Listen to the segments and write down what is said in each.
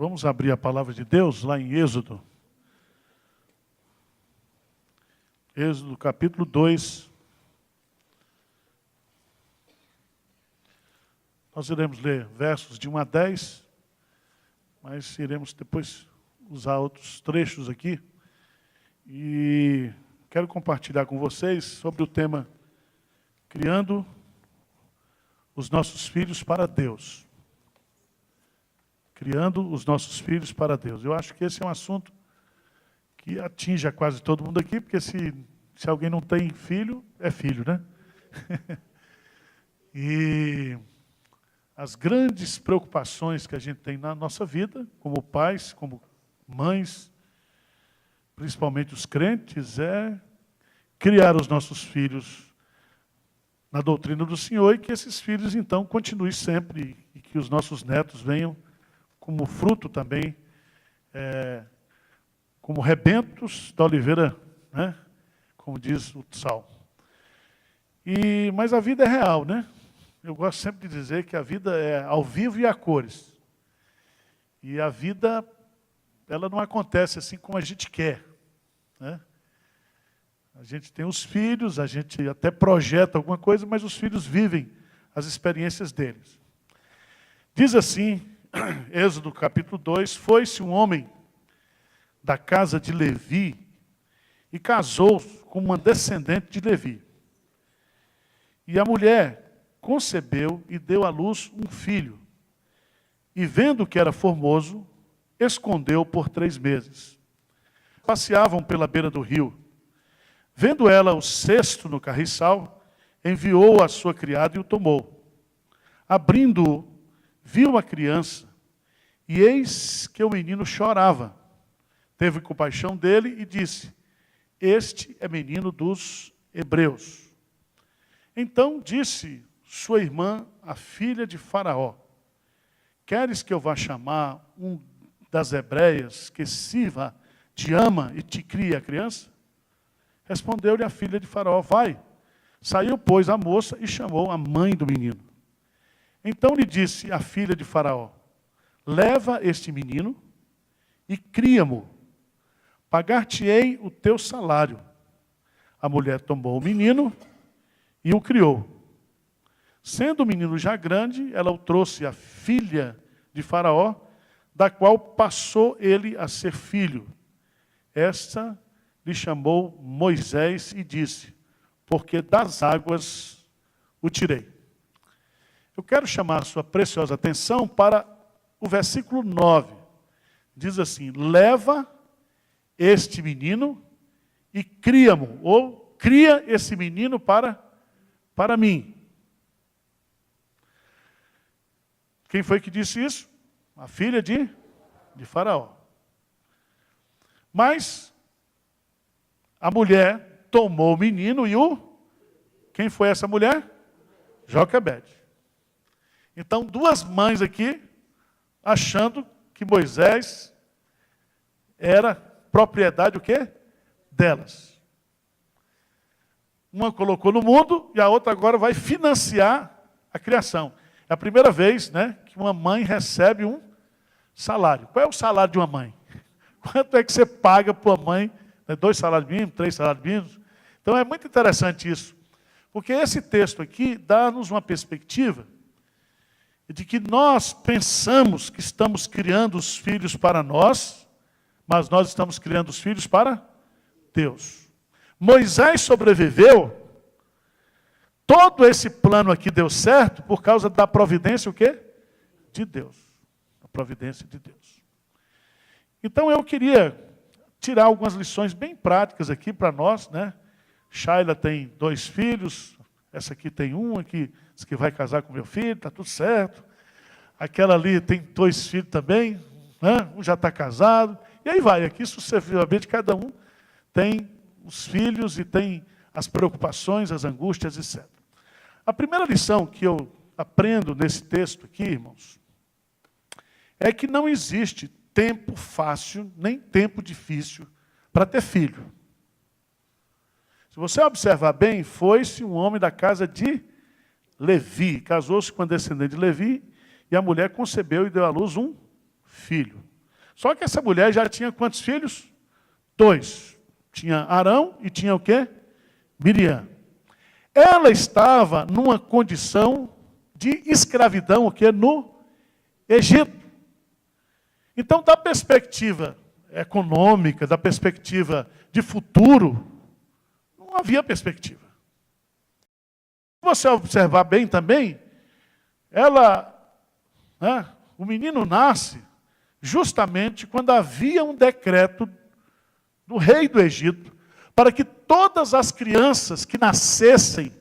Vamos abrir a palavra de Deus lá em Êxodo. Êxodo capítulo 2. Nós iremos ler versos de 1 a 10, mas iremos depois usar outros trechos aqui. E quero compartilhar com vocês sobre o tema Criando os nossos filhos para Deus. Criando os nossos filhos para Deus. Eu acho que esse é um assunto que atinge a quase todo mundo aqui, porque se alguém não tem filho, é filho, né? E as grandes preocupações que a gente tem na nossa vida, como pais, como mães, principalmente os crentes, é criar os nossos filhos na doutrina do Senhor e que esses filhos, então, continuem sempre e que os nossos netos venham como fruto também, como rebentos da oliveira, né? Como diz o Salmo. Mas a vida é real, né? Eu gosto sempre de dizer que a vida é ao vivo e a cores. E a vida, ela não acontece assim como a gente quer, né? A gente tem os filhos, a gente até projeta alguma coisa, mas os filhos vivem as experiências deles. Diz assim, Êxodo capítulo 2, foi-se um homem da casa de Levi e casou com uma descendente de Levi. E a mulher concebeu e deu à luz um filho. E vendo que era formoso, escondeu por 3 meses. Passeavam pela beira do rio. Vendo ela o cesto no carriçal, enviou a sua criada e o tomou. Abrindo-o, viu a criança, e eis que o menino chorava. Teve compaixão dele e disse: este é menino dos hebreus. Então disse sua irmã, a filha de Faraó: queres que eu vá chamar um das hebreias que sirva, te ama e te crie a criança? Respondeu-lhe a filha de Faraó: vai. Saiu, pois, a moça e chamou a mãe do menino. Então lhe disse a filha de Faraó: leva este menino e cria-mo. Pagar-te-ei o teu salário. A mulher tomou o menino e o criou. Sendo o menino já grande, ela o trouxe à filha de Faraó, da qual passou ele a ser filho. Esta lhe chamou Moisés e disse: porque das águas o tirei. Eu quero chamar a sua preciosa atenção para o versículo 9. Diz assim: leva este menino e cria-mo, ou cria esse menino para mim. Quem foi que disse isso? A filha de Faraó. Mas a mulher tomou o menino e quem foi essa mulher? Joquebede. Então, 2 mães aqui, achando que Moisés era propriedade o quê? Delas. Uma colocou no mundo e a outra agora vai financiar a criação. É a primeira vez, né, que uma mãe recebe um salário. Qual é o salário de uma mãe? Quanto é que você paga para uma mãe? 2 salários mínimos, 3 salários mínimos? Então é muito interessante isso. Porque esse texto aqui dá-nos uma perspectiva de que nós pensamos que estamos criando os filhos para nós, mas nós estamos criando os filhos para Deus. Moisés sobreviveu, todo esse plano aqui deu certo por causa da providência o quê? De Deus. A providência de Deus. Então eu queria tirar algumas lições bem práticas aqui para nós, né? Shaila tem 2 filhos, essa aqui tem um, aqui diz que vai casar com meu filho, está tudo certo. Aquela ali tem 2 filhos também, né? Um já está casado. E aí vai, aqui sucessivamente cada um tem os filhos e tem as preocupações, as angústias, etc. A primeira lição que eu aprendo nesse texto aqui, irmãos, é que não existe tempo fácil, nem tempo difícil para ter filho. Se você observar bem, foi-se um homem da casa de Levi, casou-se com a descendente de Levi, e a mulher concebeu e deu à luz um filho. Só que essa mulher já tinha quantos filhos? 2. Tinha Arão e tinha o quê? Miriam. Ela estava numa condição de escravidão, o quê? No Egito. Então, da perspectiva econômica, da perspectiva de futuro, não havia perspectiva. Se você observar bem também, o menino nasce justamente quando havia um decreto do rei do Egito para que todas as crianças que nascessem,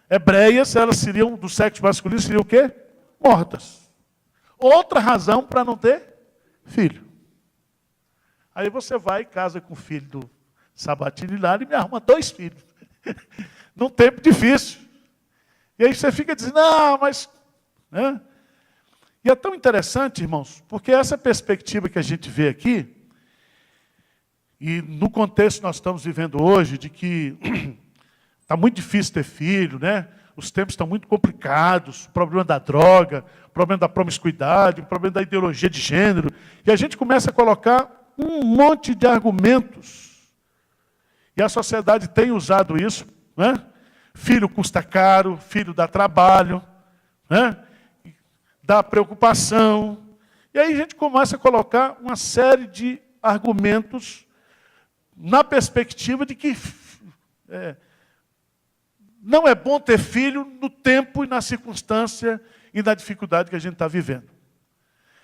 hebreias, elas seriam, do sexo masculino, seriam o quê? Mortas. Outra razão para não ter filho. Aí você vai e casa com o filho do Sabatini lá e me arruma 2 filhos. Num tempo difícil. E aí você fica dizendo, mas... E é tão interessante, irmãos, porque essa perspectiva que a gente vê aqui, e no contexto que nós estamos vivendo hoje, de que está muito difícil ter filho, os tempos estão muito complicados, o problema da droga, o problema da promiscuidade, o problema da ideologia de gênero, e a gente começa a colocar um monte de argumentos. E a sociedade tem usado isso, Filho custa caro, filho dá trabalho, dá preocupação. E aí a gente começa a colocar uma série de argumentos na perspectiva de que não é bom ter filho no tempo e na circunstância e na dificuldade que a gente está vivendo.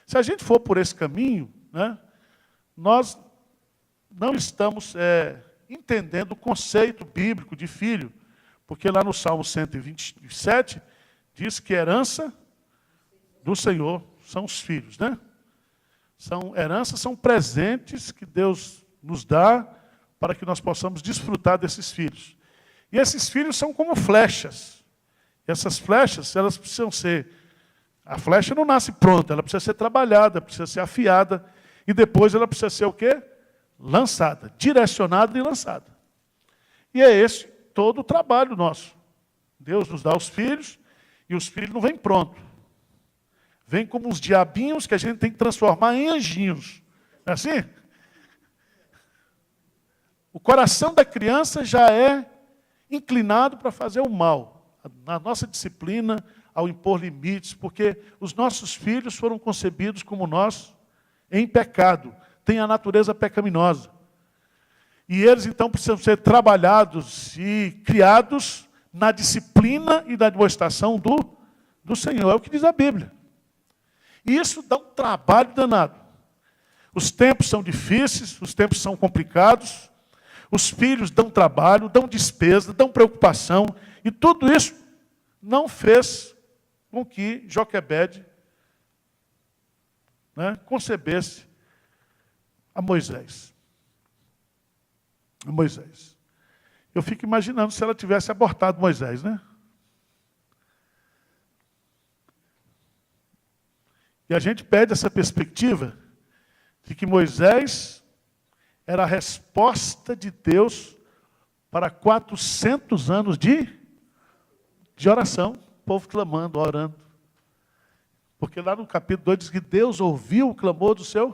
Se a gente for por esse caminho, nós não estamos entendendo o conceito bíblico de filho, porque lá no Salmo 127 diz que herança do Senhor são os filhos, Heranças são presentes que Deus nos dá para que nós possamos desfrutar desses filhos. E esses filhos são como flechas. Essas flechas, elas precisam ser... A flecha não nasce pronta, ela precisa ser trabalhada, precisa ser afiada, e depois ela precisa ser o quê? Lançada, direcionada e lançada. E é esse todo o trabalho nosso. Deus nos dá os filhos, e os filhos não vêm prontos. Vêm como uns diabinhos que a gente tem que transformar em anjinhos. Não é assim? O coração da criança já é inclinado para fazer o mal. Na nossa disciplina, ao impor limites, porque os nossos filhos foram concebidos como nós, em pecado, têm a natureza pecaminosa. E eles, então, precisam ser trabalhados e criados na disciplina e na demonstração do Senhor. É o que diz a Bíblia. E isso dá um trabalho danado. Os tempos são difíceis, os tempos são complicados, os filhos dão trabalho, dão despesa, dão preocupação, e tudo isso não fez com que Joquebede concebesse a Moisés. Eu fico imaginando se ela tivesse abortado Moisés, E a gente perde essa perspectiva de que Moisés era a resposta de Deus para 400 anos de oração. O povo clamando, orando. Porque lá no capítulo 2 diz que Deus ouviu o clamor do seu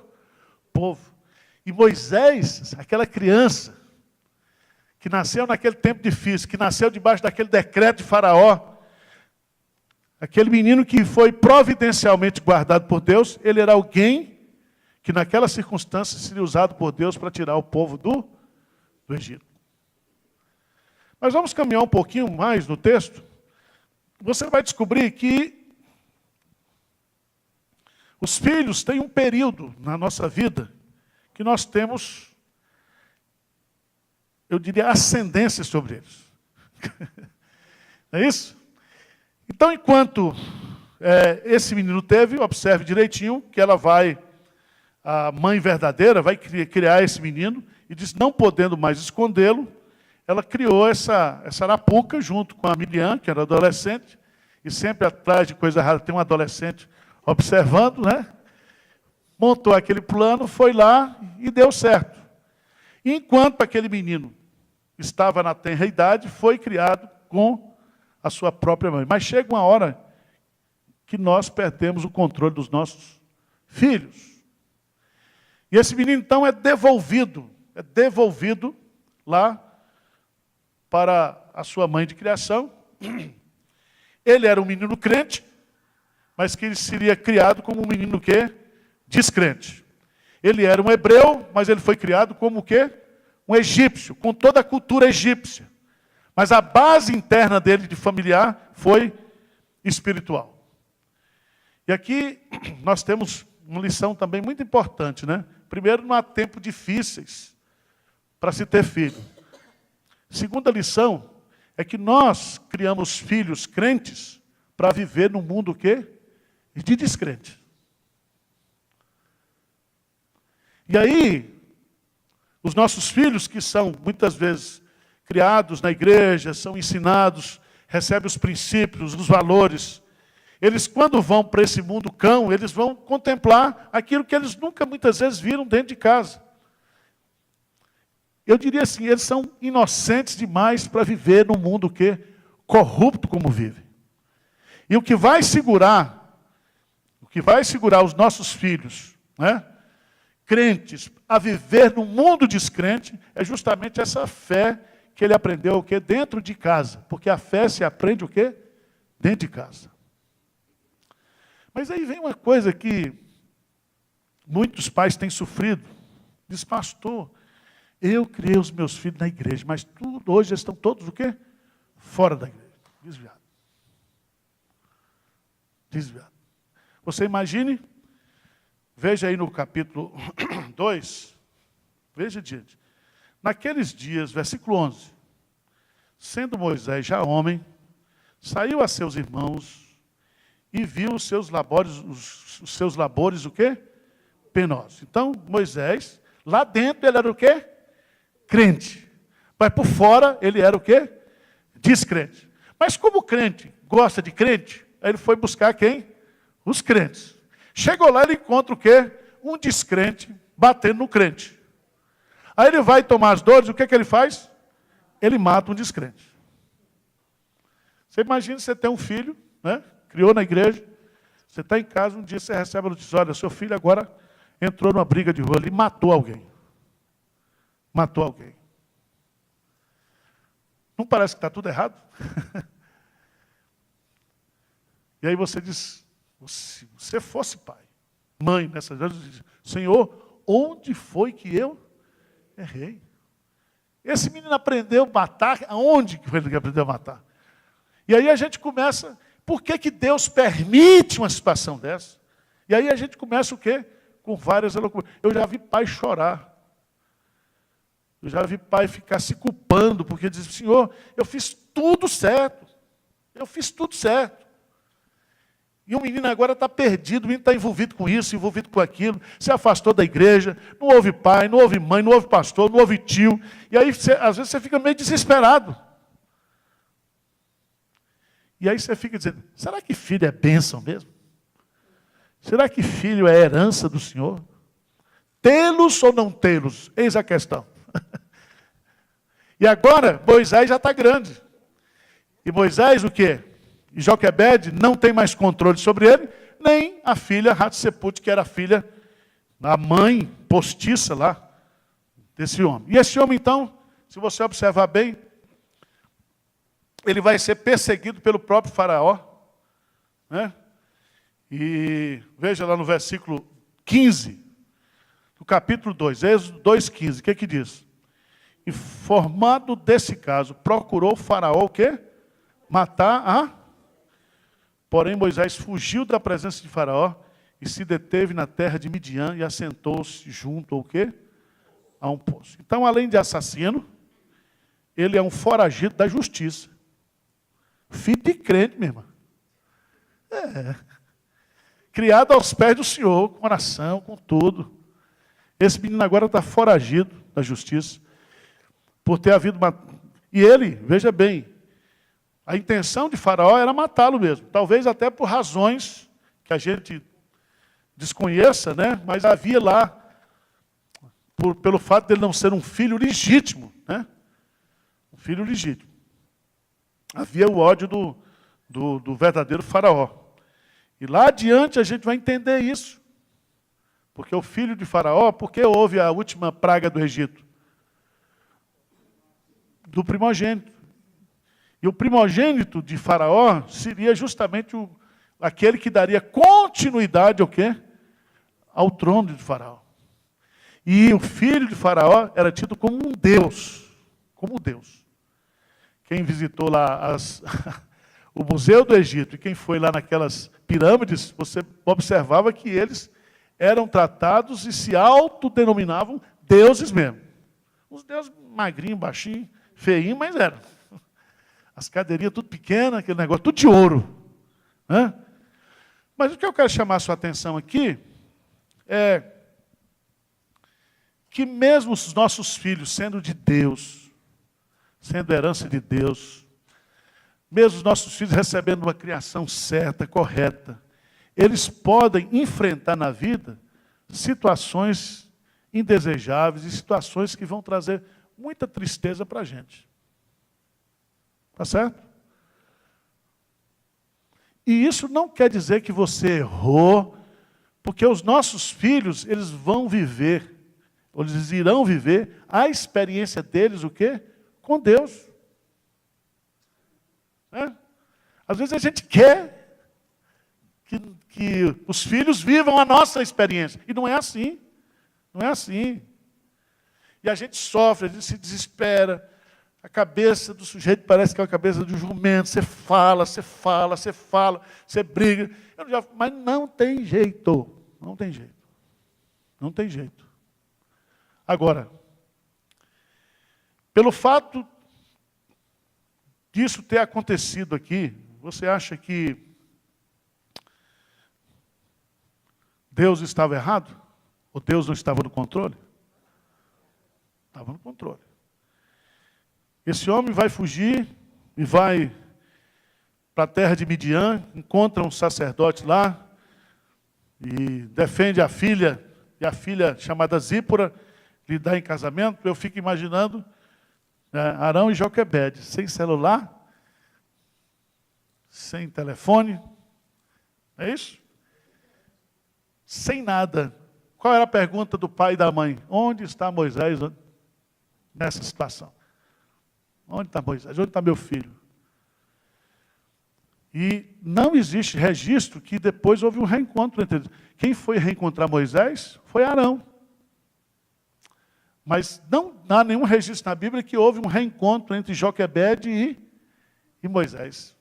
povo. E Moisés, aquela criança, que nasceu naquele tempo difícil, que nasceu debaixo daquele decreto de Faraó, aquele menino que foi providencialmente guardado por Deus, ele era alguém que naquela circunstância seria usado por Deus para tirar o povo do Egito. Mas vamos caminhar um pouquinho mais no texto. Você vai descobrir que os filhos têm um período na nossa vida que nós temos, eu diria, ascendência sobre eles. Não é isso? Então, enquanto esse menino teve, observe direitinho que a mãe verdadeira vai criar esse menino, e diz, não podendo mais escondê-lo, ela criou essa arapuca junto com a Miriam, que era adolescente, e sempre atrás de coisa errada tem um adolescente observando, montou aquele plano, foi lá e deu certo. E enquanto aquele menino estava na tenra idade, foi criado com a sua própria mãe. Mas chega uma hora que nós perdemos o controle dos nossos filhos. E esse menino, então, é devolvido lá para a sua mãe de criação. Ele era um menino crente, mas que ele seria criado como um menino o quê? Descrente. Ele era um hebreu, mas ele foi criado como o quê? Um egípcio, com toda a cultura egípcia. Mas a base interna dele de familiar foi espiritual. E aqui nós temos uma lição também muito importante, né? Primeiro, não há tempos difíceis para se ter filho. Segunda lição é que nós criamos filhos crentes para viver num mundo o quê? De descrente. E aí, os nossos filhos, que são muitas vezes criados na igreja, são ensinados, recebem os princípios, os valores, eles quando vão para esse mundo cão, eles vão contemplar aquilo que eles nunca muitas vezes viram dentro de casa. Eu diria assim, eles são inocentes demais para viver num mundo que corrupto como vive. E o que vai segurar os nossos filhos, né, crentes, a viver num mundo descrente, é justamente essa fé que ele aprendeu o quê? Dentro de casa. Porque a fé se aprende o quê? Dentro de casa. Mas aí vem uma coisa que muitos pais têm sofrido. Diz, pastor, eu criei os meus filhos na igreja, mas hoje eles estão todos o quê? Fora da igreja. Desviado. Desviado. Você imagine, veja aí no capítulo 2, veja diante. Naqueles dias, versículo 11, sendo Moisés já homem, saiu a seus irmãos e viu os seus labores o quê? Penosos. Então, Moisés, lá dentro ele era o quê? Crente. Mas por fora ele era o quê? Descrente. Mas como o crente gosta de crente, aí ele foi buscar quem? Os crentes. Chegou lá, ele encontra o quê? Um descrente batendo no crente. Aí ele vai tomar as dores, o que ele faz? Ele mata um descrente. Você imagina você ter um filho, né? Criou na igreja, você está em casa, um dia você recebe a notícia, olha, seu filho agora entrou numa briga de rua e matou alguém. Matou alguém. Não parece que está tudo errado? E aí você diz, se você fosse pai, mãe, nessas horas, diz, Senhor, onde foi que eu errei? Esse menino aprendeu a matar, aonde que ele aprendeu a matar? E aí a gente começa, por que Deus permite uma situação dessa? E aí a gente começa o quê? Com várias loucuras. Eu já vi pai chorar. Eu já vi pai ficar se culpando, porque diz, Senhor, eu fiz tudo certo. Eu fiz tudo certo. E o menino agora está perdido, o menino está envolvido com isso, envolvido com aquilo, se afastou da igreja, não houve pai, não houve mãe, não houve pastor, não houve tio. E aí, às vezes, você fica meio desesperado. E aí você fica dizendo, será que filho é bênção mesmo? Será que filho é herança do Senhor? Tê-los ou não tê-los? Eis a questão. E agora, Moisés já está grande. E Moisés o quê? E Joquebede não tem mais controle sobre ele, nem a filha Hatseput, que era a filha, a mãe postiça lá, desse homem. E esse homem, então, se você observar bem, ele vai ser perseguido pelo próprio faraó, né? E veja lá no versículo 15, do capítulo 2, Êxodo 2,15, o que diz? Informado desse caso, procurou o faraó o quê? Matar a... Porém, Moisés fugiu da presença de Faraó e se deteve na terra de Midian e assentou-se junto ao quê? A um poço. Então, além de assassino, ele é um foragido da justiça. Filho de crente, minha irmã. Criado aos pés do Senhor, com oração, com tudo. Esse menino agora está foragido da justiça, por ter havido uma... E ele, veja bem, a intenção de Faraó era matá-lo mesmo. Talvez até por razões que a gente desconheça, né? Mas havia lá, pelo fato de ele não ser um filho legítimo, né? Um filho legítimo. Havia o ódio do verdadeiro Faraó. E lá adiante a gente vai entender isso. Porque o filho de Faraó, por que houve a última praga do Egito? Do primogênito. E o primogênito de Faraó seria justamente aquele que daria continuidade ao quê? Ao trono de Faraó. E o filho de Faraó era tido como um Deus. Como um Deus. Quem visitou lá o Museu do Egito e quem foi lá naquelas pirâmides, você observava que eles eram tratados e se autodenominavam deuses mesmo. Os deuses magrinhos, baixinhos, feinhos, mas eram. As cadeirinhas tudo pequenas, aquele negócio, tudo de ouro. Né? Mas o que eu quero chamar a sua atenção aqui é que mesmo os nossos filhos, sendo de Deus, sendo herança de Deus, mesmo os nossos filhos recebendo uma criação certa, correta, eles podem enfrentar na vida situações indesejáveis e situações que vão trazer muita tristeza para a gente. Está certo? E isso não quer dizer que você errou, porque os nossos filhos, eles vão viver, ou eles irão viver a experiência deles, o quê? Com Deus. Às vezes a gente quer que os filhos vivam a nossa experiência. E não é assim. Não é assim. E a gente sofre, a gente se desespera. A cabeça do sujeito parece que é a cabeça do jumento. Você fala, você briga. Mas não tem jeito. Não tem jeito. Não tem jeito. Agora, pelo fato disso ter acontecido aqui, você acha que Deus estava errado? Ou Deus não estava no controle? Estava no controle. Esse homem vai fugir e vai para a terra de Midian, encontra um sacerdote lá e defende a filha, e a filha chamada Zípora lhe dá em casamento. Eu fico imaginando Arão e Joquebede, sem celular, sem telefone, é isso? Sem nada. Qual era a pergunta do pai e da mãe? Onde está Moisés nessa situação? Onde está Moisés? Onde está meu filho? E não existe registro que depois houve um reencontro entre eles. Quem foi reencontrar Moisés foi Arão. Mas não há nenhum registro na Bíblia que houve um reencontro entre Joquebede e Moisés.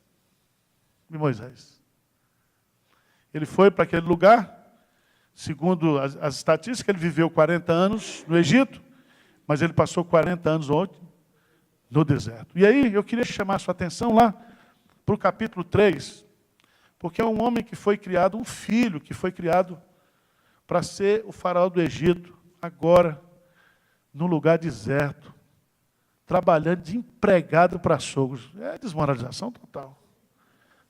E Moisés. Ele foi para aquele lugar, segundo as estatísticas, ele viveu 40 anos no Egito, mas ele passou 40 anos onde? No deserto. E aí, eu queria chamar a sua atenção lá para o capítulo 3, porque é um homem que foi criado, um filho que foi criado para ser o faraó do Egito, agora, num lugar deserto, trabalhando de empregado para sogros. É desmoralização total.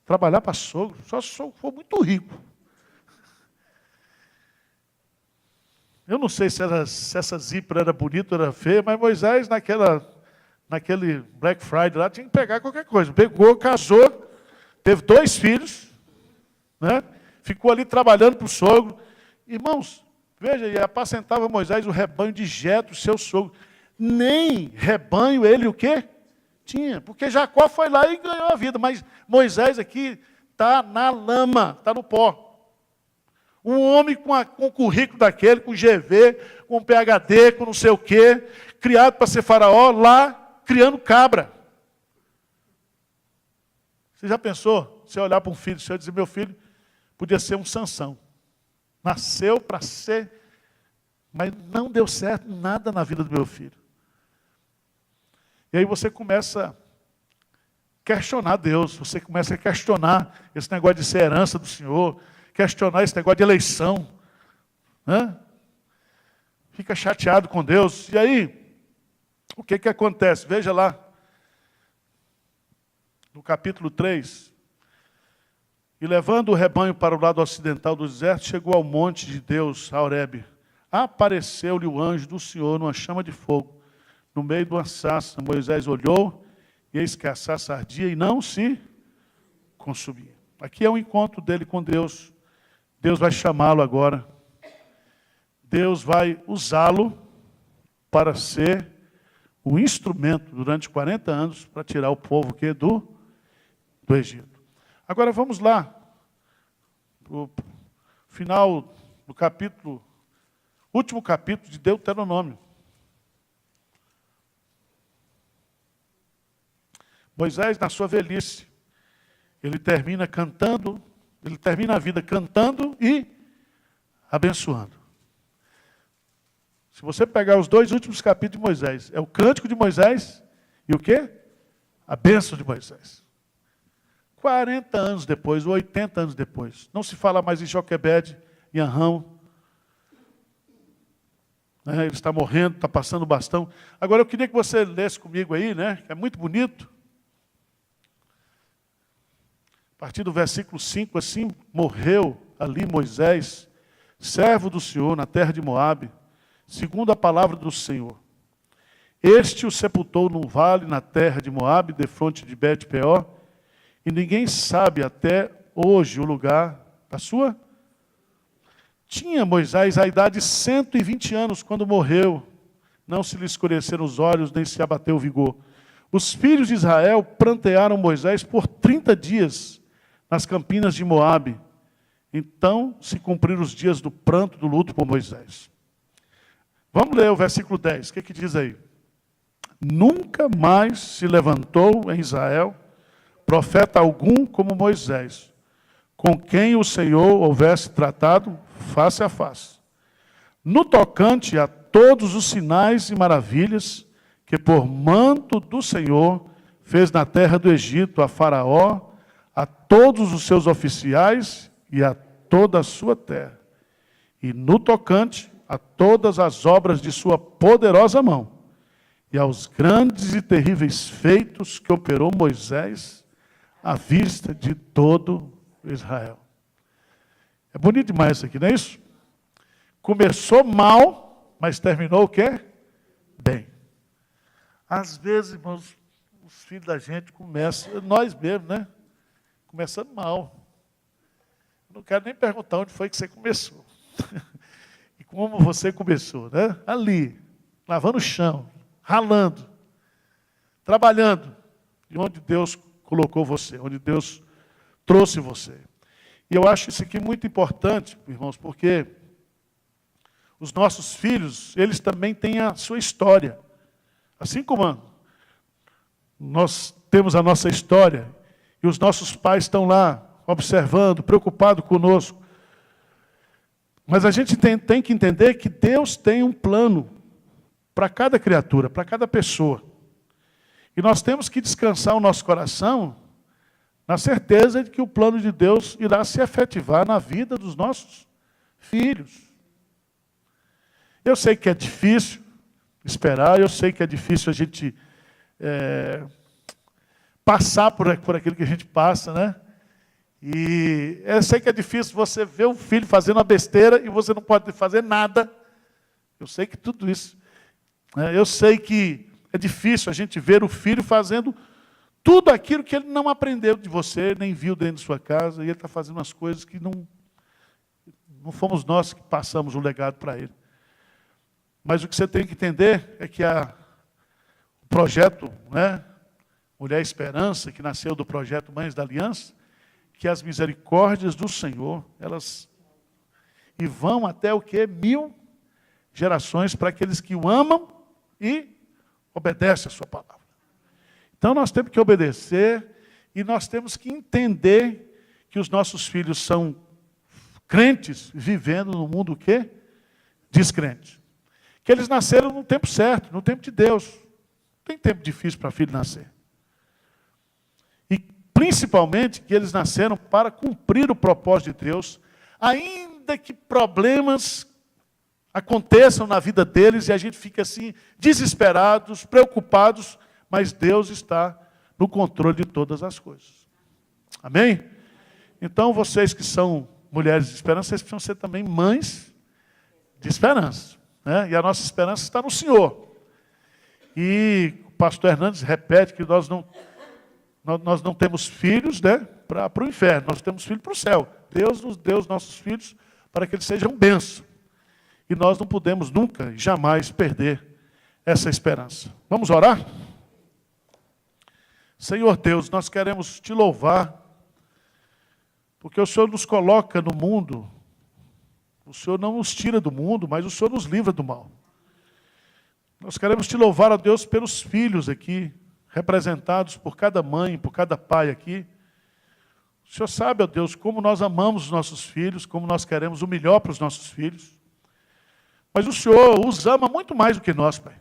Trabalhar para sogro, só se o sogro for muito rico. Eu não sei se essa Zípora era bonita ou era feia, mas Moisés, naquele Black Friday lá, tinha que pegar qualquer coisa. Pegou, casou, teve 2 filhos, né? Ficou ali trabalhando para o sogro. Irmãos, veja, e apacentava Moisés o rebanho de Jetro, seu sogro. Nem rebanho ele o quê? Tinha, porque Jacó foi lá e ganhou a vida. Mas Moisés aqui está na lama, está no pó. Um homem com o currículo daquele, com GV, com PhD, com não sei o quê, criado para ser faraó, lá, criando cabra. Você já pensou? Você olhar para um filho seu e dizer, meu filho podia ser um Sansão. Nasceu para ser, mas não deu certo nada na vida do meu filho. E aí você começa a questionar Deus, você começa a questionar esse negócio de ser herança do Senhor, questionar esse negócio de eleição. Né? Fica chateado com Deus. E aí, o que acontece? Veja lá, no capítulo 3. E levando o rebanho para o lado ocidental do deserto, chegou ao monte de Deus, a Horebe. Apareceu-lhe o anjo do Senhor numa chama de fogo, no meio de uma sarça. Moisés olhou, e eis que a sarça ardia e não se consumia. Aqui é o encontro dele com Deus. Deus vai chamá-lo agora. Deus vai usá-lo para ser o instrumento durante 40 anos para tirar o povo do Egito. Agora vamos lá, o final do capítulo, último capítulo de Deuteronômio. Moisés, na sua velhice, ele termina a vida cantando e abençoando. Se você pegar os 2 últimos capítulos de Moisés, é o cântico de Moisés e o quê? A bênção de Moisés. 40 anos depois, ou 80 anos depois, não se fala mais em Joquebede, em Arrão. Ele está morrendo, está passando o bastão. Agora eu queria que você lesse comigo aí, que é muito bonito. A partir do versículo 5, assim morreu ali Moisés, servo do Senhor, na terra de Moabe, segundo a palavra do Senhor. Este o sepultou num vale na terra de Moabe, defronte de Bet-peor, e ninguém sabe até hoje o lugar da sua. Tinha Moisés a idade de 120 anos quando morreu. Não se lhe escureceram os olhos, nem se abateu o vigor. Os filhos de Israel prantearam Moisés por 30 dias nas campinas de Moabe. Então se cumpriram os dias do pranto, do luto por Moisés. Vamos ler o versículo 10. O que diz aí? Nunca mais se levantou em Israel profeta algum como Moisés, com quem o Senhor houvesse tratado face a face. No tocante a todos os sinais e maravilhas que por manto do Senhor fez na terra do Egito a Faraó, a todos os seus oficiais e a toda a sua terra. E no tocante a todas as obras de sua poderosa mão, e aos grandes e terríveis feitos que operou Moisés à vista de todo Israel. É bonito demais isso aqui, não é isso? Começou mal, mas terminou o quê? Bem. Às vezes, irmãos, os filhos da gente começam, nós mesmos, começando mal. Não quero nem perguntar onde foi que você começou. E como você começou, Ali, lavando o chão, ralando, trabalhando, de onde Deus colocou você, onde Deus trouxe você. E eu acho isso aqui muito importante, irmãos, porque os nossos filhos, eles também têm a sua história. Assim como nós temos a nossa história, e os nossos pais estão lá, observando, preocupados conosco. Mas a gente tem que entender que Deus tem um plano para cada criatura, para cada pessoa. E nós temos que descansar o nosso coração na certeza de que o plano de Deus irá se efetivar na vida dos nossos filhos. Eu sei que é difícil esperar, eu sei que é difícil a gente passar por aquilo que a gente passa, E eu sei que é difícil você ver um filho fazendo uma besteira e você não pode fazer nada. Eu sei que tudo isso. Eu sei que é difícil a gente ver o filho fazendo tudo aquilo que ele não aprendeu de você, nem viu dentro de sua casa, e ele está fazendo as coisas que não fomos nós que passamos o legado para ele. Mas o que você tem que entender é que o projeto, Mulher Esperança, que nasceu do projeto Mães da Aliança, que as misericórdias do Senhor, elas vão até o quê? 1000 gerações para aqueles que o amam e obedecem a sua palavra. Então nós temos que obedecer e nós temos que entender que os nossos filhos são crentes vivendo no mundo o quê? Descrente. Que eles nasceram no tempo certo, no tempo de Deus. Não tem tempo difícil para filho nascer. E principalmente que eles nasceram para cumprir o propósito de Deus, ainda que problemas aconteçam na vida deles e a gente fica assim, desesperados, preocupados, mas Deus está no controle de todas as coisas. Amém? Então, vocês que são mulheres de esperança, vocês precisam ser também mães de esperança. E a nossa esperança está no Senhor. E o pastor Hernandes repete que nós não temos filhos para o inferno, nós temos filhos para o céu. Deus nos deu os nossos filhos para que eles sejam bênção. E nós não podemos nunca e jamais perder essa esperança. Vamos orar? Senhor Deus, nós queremos te louvar, porque o Senhor nos coloca no mundo. O Senhor não nos tira do mundo, mas o Senhor nos livra do mal. Nós queremos te louvar, ó Deus, pelos filhos aqui, representados por cada mãe, por cada pai aqui. O Senhor sabe, ó Deus, como nós amamos os nossos filhos, como nós queremos o melhor para os nossos filhos. Mas o Senhor os ama muito mais do que nós, Pai.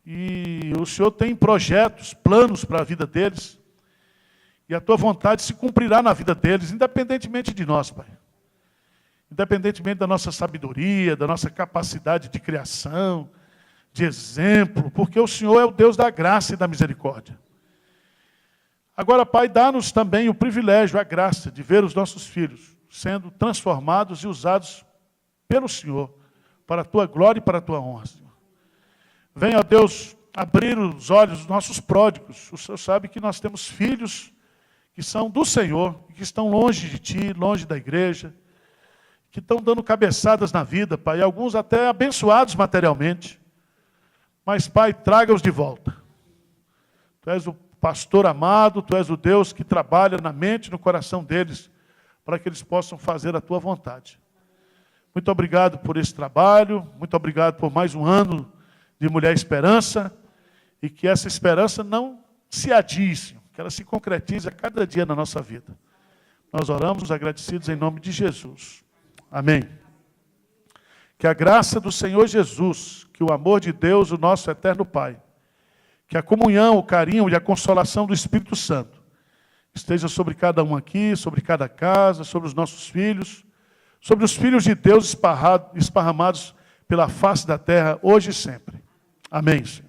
E o Senhor tem projetos, planos para a vida deles. E a tua vontade se cumprirá na vida deles, independentemente de nós, Pai. Independentemente da nossa sabedoria, da nossa capacidade de criação, de exemplo, porque o Senhor é o Deus da graça e da misericórdia. Agora, Pai, dá-nos também o privilégio, a graça de ver os nossos filhos sendo transformados e usados pelo Senhor, para a tua glória e para a tua honra, Senhor. Venha, ó Deus, abrir os olhos dos nossos pródigos. O Senhor sabe que nós temos filhos que são do Senhor, que estão longe de Ti, longe da igreja, que estão dando cabeçadas na vida, Pai, alguns até abençoados materialmente. Mas, Pai, traga-os de volta. Tu és o pastor amado, Tu és o Deus que trabalha na mente e no coração deles, para que eles possam fazer a Tua vontade. Muito obrigado por esse trabalho, muito obrigado por mais um ano de Mulher Esperança, e que essa esperança não se adie, Senhor, que ela se concretize a cada dia na nossa vida. Nós oramos agradecidos em nome de Jesus. Amém. Que a graça do Senhor Jesus, que o amor de Deus, o nosso eterno Pai, que a comunhão, o carinho e a consolação do Espírito Santo esteja sobre cada um aqui, sobre cada casa, sobre os nossos filhos, sobre os filhos de Deus esparramados pela face da terra, hoje e sempre. Amém, Senhor.